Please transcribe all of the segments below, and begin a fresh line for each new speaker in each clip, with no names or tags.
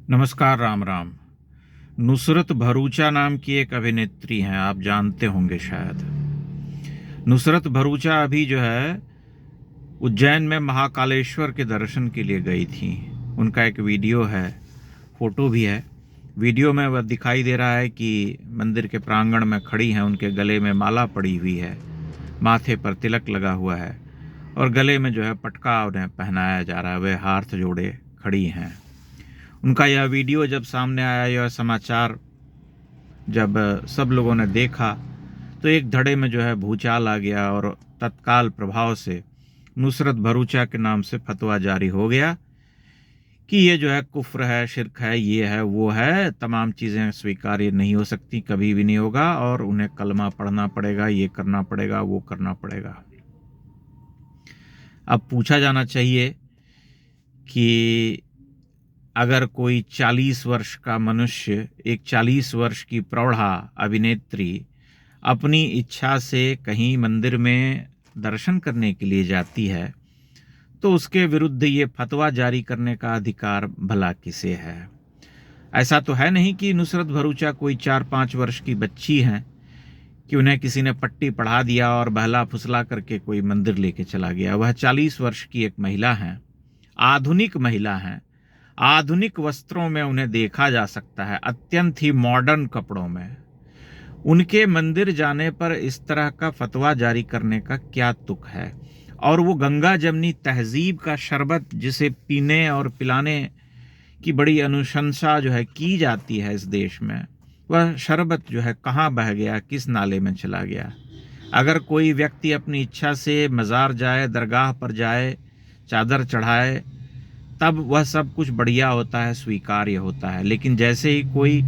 नमस्कार, राम राम। नुसरत भरूचा नाम की एक अभिनेत्री हैं, आप जानते होंगे शायद। नुसरत भरूचा अभी जो है उज्जैन में महाकालेश्वर के दर्शन के लिए गई थी। उनका एक वीडियो है, फोटो भी है। वीडियो में वह दिखाई दे रहा है कि मंदिर के प्रांगण में खड़ी हैं, उनके गले में माला पड़ी हुई है, माथे पर तिलक लगा हुआ है और गले में जो है पटका उन्हें पहनाया जा रहा है। वे हाथ जोड़े खड़ी हैं। उनका यह वीडियो जब सामने आया, यह समाचार जब सब लोगों ने देखा, तो एक धड़े में जो है भूचाल आ गया और तत्काल प्रभाव से नुसरत भरूचा के नाम से फतवा जारी हो गया कि ये जो है कुफ्र है, शिर्क है, ये है, वो है, तमाम चीज़ें स्वीकार्य नहीं हो सकती, कभी भी नहीं होगा और उन्हें कलमा पढ़ना पड़ेगा, ये करना पड़ेगा, वो करना पड़ेगा। अब पूछा जाना चाहिए कि अगर कोई 40 वर्ष का मनुष्य, एक 40 वर्ष की प्रौढ़ा अभिनेत्री अपनी इच्छा से कहीं मंदिर में दर्शन करने के लिए जाती है, तो उसके विरुद्ध ये फतवा जारी करने का अधिकार भला किसे है? ऐसा तो है नहीं कि नुसरत भरूचा कोई 4-5 वर्ष की बच्ची हैं कि उन्हें किसी ने पट्टी पढ़ा दिया और बहला फुसला करके कोई मंदिर लेके चला गया। वह 40 वर्ष की एक महिला हैं, आधुनिक महिला हैं। आधुनिक वस्त्रों में उन्हें देखा जा सकता है, अत्यंत ही मॉडर्न कपड़ों में। उनके मंदिर जाने पर इस तरह का फतवा जारी करने का क्या तुक है? और वो गंगा जमनी तहजीब का शरबत जिसे पीने और पिलाने की बड़ी अनुशंसा जो है की जाती है इस देश में, वह शरबत जो है कहाँ बह गया, किस नाले में चला गया? अगर कोई व्यक्ति अपनी इच्छा से मज़ार जाए, दरगाह पर जाए, चादर चढ़ाए, तब वह सब कुछ बढ़िया होता है, स्वीकार्य होता है। लेकिन जैसे ही कोई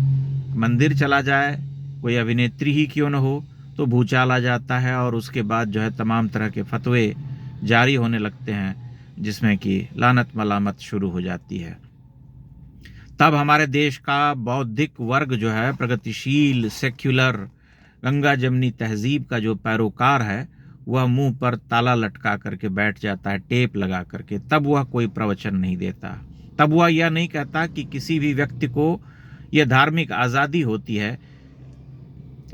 मंदिर चला जाए, कोई अभिनेत्री ही क्यों न हो, तो भूचाल आ जाता है और उसके बाद जो है तमाम तरह के फतवे जारी होने लगते हैं, जिसमें कि लानत मलामत शुरू हो जाती है। तब हमारे देश का बौद्धिक वर्ग जो है, प्रगतिशील, सेक्युलर, गंगा जमनी तहजीब का जो पैरोकार है, वह मुंह पर ताला लटका करके बैठ जाता है, टेप लगा करके। तब वह कोई प्रवचन नहीं देता। तब वह यह नहीं कहता कि किसी भी व्यक्ति को यह धार्मिक आज़ादी होती है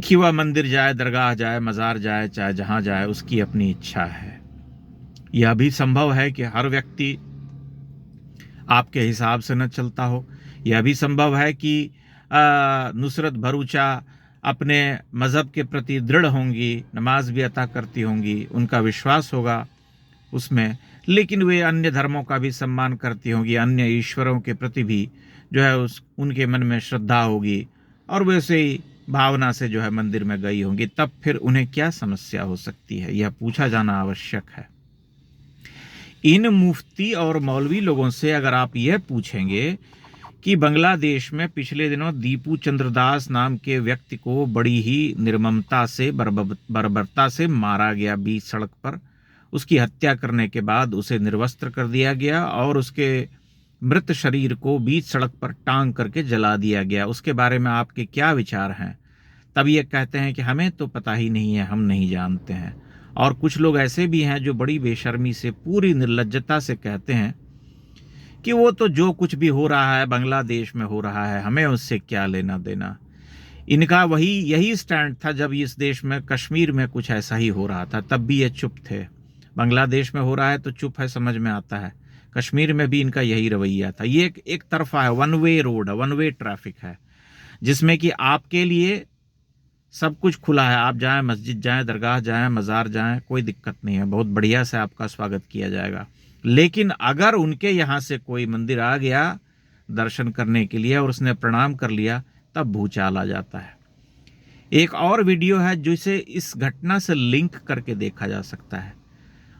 कि वह मंदिर जाए, दरगाह जाए, मज़ार जाए, चाहे जहाँ जाए, उसकी अपनी इच्छा है। यह भी संभव है कि हर व्यक्ति आपके हिसाब से न चलता हो। यह भी संभव है कि नुसरत भरूचा अपने मज़हब के प्रति दृढ़ होंगी, नमाज भी अता करती होंगी, उनका विश्वास होगा उसमें, लेकिन वे अन्य धर्मों का भी सम्मान करती होंगी, अन्य ईश्वरों के प्रति भी जो है उनके मन में श्रद्धा होगी और वैसे ही भावना से जो है मंदिर में गई होंगी। तब फिर उन्हें क्या समस्या हो सकती है, यह पूछा जाना आवश्यक है। इन मुफ्ती और मौलवी लोगों से अगर आप यह पूछेंगे कि बांग्लादेश में पिछले दिनों दीपू चंद्रदास नाम के व्यक्ति को बड़ी ही निर्ममता से, बर्बरता से मारा गया बीच सड़क पर। उसकी हत्या करने के बाद उसे निर्वस्त्र कर दिया गया और उसके मृत शरीर को बीच सड़क पर टांग करके जला दिया गया। उसके बारे में आपके क्या विचार हैं? तब ये कहते हैं कि हमें तो पता ही नहीं है, हम नहीं जानते हैं। और कुछ लोग ऐसे भी हैं जो बड़ी बेशर्मी से, पूरी निर्लज्जता से कहते हैं कि वो तो जो कुछ भी हो रहा है बांग्लादेश में हो रहा है, हमें उससे क्या लेना देना। इनका यही स्टैंड था जब इस देश में, कश्मीर में कुछ ऐसा ही हो रहा था, तब भी ये चुप थे। बांग्लादेश में हो रहा है तो चुप है, समझ में आता है। कश्मीर में भी इनका यही रवैया था। ये एक तरफा है, वन वे रोड है, वन वे ट्रैफिक है, जिसमें कि आपके लिए सब कुछ खुला है। आप जाएं, मस्जिद जाएं, दरगाह जाएं, मज़ार जाएं, कोई दिक्कत नहीं है, बहुत बढ़िया से आपका स्वागत किया जाएगा। लेकिन अगर उनके यहाँ से कोई मंदिर आ गया दर्शन करने के लिए और उसने प्रणाम कर लिया, तब भूचाल आ जाता है। एक और वीडियो है जिसे इस घटना से लिंक करके देखा जा सकता है।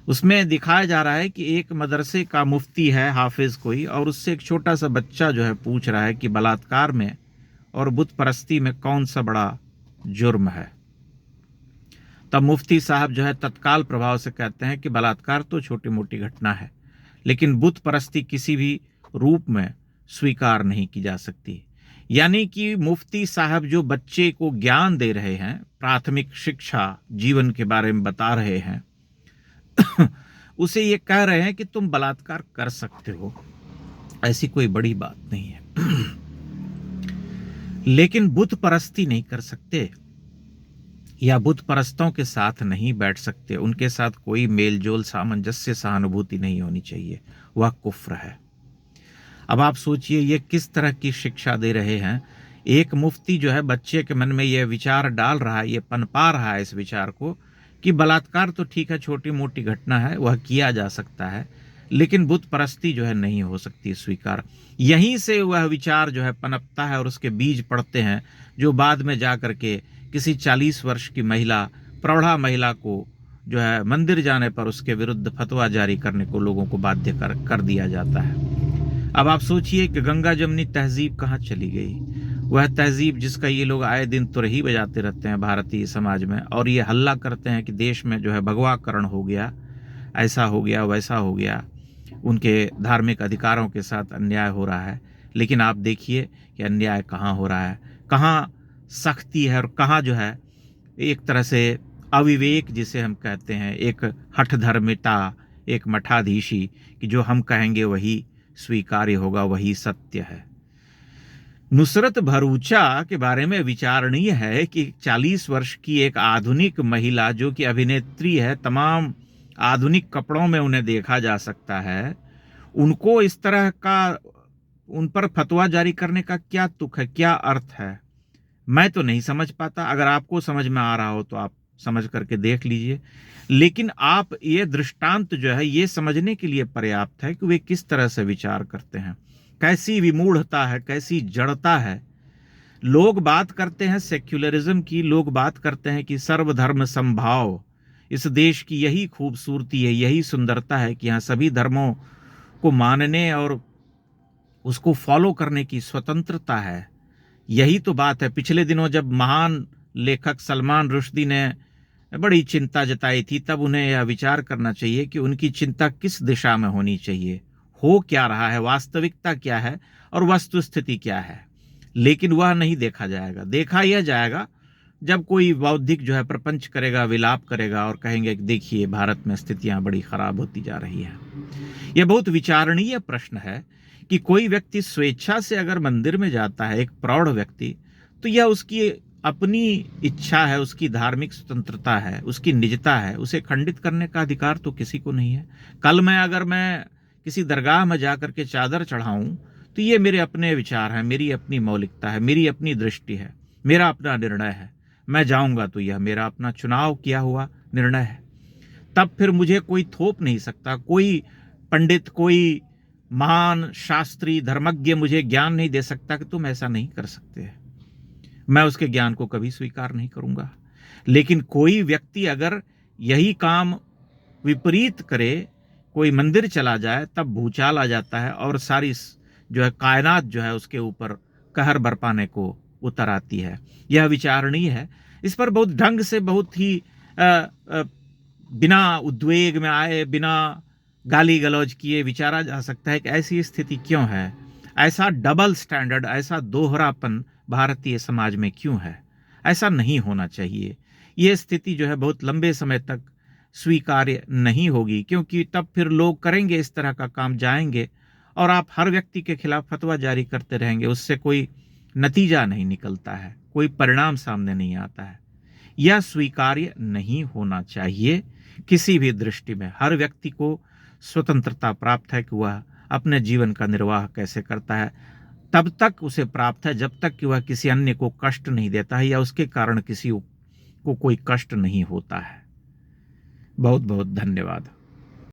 उसमें दिखाया जा रहा है कि एक मदरसे का मुफ्ती है, हाफिज कोई, और उससे एक छोटा सा बच्चा जो है पूछ रहा है कि बलात्कार में और बुत परस्ती में कौन सा बड़ा जुर्म है। तब मुफ्ती साहब जो है तत्काल प्रभाव से कहते हैं कि बलात्कार तो छोटी मोटी घटना है, लेकिन बुत परस्ती किसी भी रूप में स्वीकार नहीं की जा सकती। यानी कि मुफ्ती साहब जो बच्चे को ज्ञान दे रहे हैं, प्राथमिक शिक्षा जीवन के बारे में बता रहे हैं, उसे ये कह रहे हैं कि तुम बलात्कार कर सकते हो, ऐसी कोई बड़ी बात नहीं है। लेकिन बुत परस्ती नहीं कर सकते या बुत परस्तों के साथ नहीं बैठ सकते, उनके साथ कोई मेलजोल, सामंजस्य, सहानुभूति नहीं होनी चाहिए, वह कुफ्र है। अब आप सोचिए ये किस तरह की शिक्षा दे रहे हैं। एक मुफ्ती जो है बच्चे के मन में यह विचार डाल रहा है, ये पनपा रहा है इस विचार को कि बलात्कार तो ठीक है, छोटी मोटी घटना है, वह किया जा सकता है, लेकिन बुत परस्ती जो है नहीं हो सकती स्वीकार। यहीं से वह विचार जो है पनपता है और उसके बीज पड़ते हैं, जो बाद में जा करके किसी 40 वर्ष की महिला, प्रौढ़ा महिला को जो है मंदिर जाने पर उसके विरुद्ध फतवा जारी करने को लोगों को बाध्य कर दिया जाता है। अब आप सोचिए कि गंगा जमनी तहजीब कहाँ चली गई, वह तहजीब जिसका ये लोग आए दिन तुरही बजाते रहते हैं भारतीय समाज में, और ये हल्ला करते हैं कि देश में जो है भगवाकरण हो गया, ऐसा हो गया, वैसा हो गया, उनके धार्मिक अधिकारों के साथ अन्याय हो रहा है। लेकिन आप देखिए कि अन्याय कहाँ हो रहा है, कहाँ सख्ती है और कहाँ जो है एक तरह से अविवेक जिसे हम कहते हैं, एक हठधर्मिता, एक मठाधीशी कि जो हम कहेंगे वही स्वीकार्य होगा, वही सत्य है। नुसरत भरूचा के बारे में विचारणीय है कि 40 वर्ष की एक आधुनिक महिला जो कि अभिनेत्री है, तमाम आधुनिक कपड़ों में उन्हें देखा जा सकता है, उनको इस तरह का उन पर फतवा जारी करने का क्या तुक है, क्या अर्थ है, मैं तो नहीं समझ पाता। अगर आपको समझ में आ रहा हो तो आप समझ करके देख लीजिए, लेकिन आप ये दृष्टांत जो है ये समझने के लिए पर्याप्त है कि वे किस तरह से विचार करते हैं, कैसी विमूढ़ता है, कैसी जड़ता है। लोग बात करते हैं सेक्युलरिज्म की, लोग बात करते हैं कि सर्वधर्म समभाव, इस देश की यही खूबसूरती है, यही सुंदरता है कि यहाँ सभी धर्मों को मानने और उसको फॉलो करने की स्वतंत्रता है। यही तो बात है। पिछले दिनों जब महान लेखक सलमान रुश्दी ने बड़ी चिंता जताई थी, तब उन्हें यह विचार करना चाहिए कि उनकी चिंता किस दिशा में होनी चाहिए, हो क्या रहा है, वास्तविकता क्या है और वस्तुस्थिति क्या है। लेकिन वह नहीं देखा जाएगा। देखा यह जाएगा जब कोई बौद्धिक जो है प्रपंच करेगा, विलाप करेगा और कहेंगे कि देखिए भारत में स्थितियां बड़ी खराब होती जा रही हैं। यह बहुत विचारणीय प्रश्न है कि कोई व्यक्ति स्वेच्छा से अगर मंदिर में जाता है, एक प्रौढ़ व्यक्ति, तो यह उसकी अपनी इच्छा है, उसकी धार्मिक स्वतंत्रता है, उसकी निजता है, उसे खंडित करने का अधिकार तो किसी को नहीं है। कल मैं अगर मैं किसी दरगाह में जाकर के चादर चढ़ाऊं तो ये मेरे अपने विचार हैं, मेरी अपनी मौलिकता है, मेरी अपनी दृष्टि है, मेरा अपना निर्णय है। मैं जाऊंगा तो यह मेरा अपना चुनाव किया हुआ निर्णय है। तब फिर मुझे कोई थोप नहीं सकता, कोई पंडित, कोई महान शास्त्री धर्मज्ञ मुझे ज्ञान नहीं दे सकता कि तुम ऐसा नहीं कर सकते। मैं उसके ज्ञान को कभी स्वीकार नहीं करूंगा। लेकिन कोई व्यक्ति अगर यही काम विपरीत करे, कोई मंदिर चला जाए, तब भूचाल आ जाता है और सारी जो है कायनात जो है उसके ऊपर कहर बरपाने को उतर आती है। यह विचारणीय है। इस पर बहुत ढंग से, बहुत ही बिना उद्वेग में आए, बिना गाली गलौज किए विचारा जा सकता है कि ऐसी स्थिति क्यों है, ऐसा डबल स्टैंडर्ड, ऐसा दोहरापन भारतीय समाज में क्यों है। ऐसा नहीं होना चाहिए। ये स्थिति जो है बहुत लंबे समय तक स्वीकार्य नहीं होगी, क्योंकि तब फिर लोग करेंगे इस तरह का काम, जाएंगे और आप हर व्यक्ति के खिलाफ फतवा जारी करते रहेंगे, उससे कोई नतीजा नहीं निकलता है, कोई परिणाम सामने नहीं आता है। यह स्वीकार्य नहीं होना चाहिए किसी भी दृष्टि में। हर व्यक्ति को स्वतंत्रता प्राप्त है कि वह अपने जीवन का निर्वाह कैसे करता है, तब तक उसे प्राप्त है जब तक कि वह किसी अन्य को कष्ट नहीं देता है या उसके कारण किसी को कोई कष्ट नहीं होता है। बहुत बहुत धन्यवाद।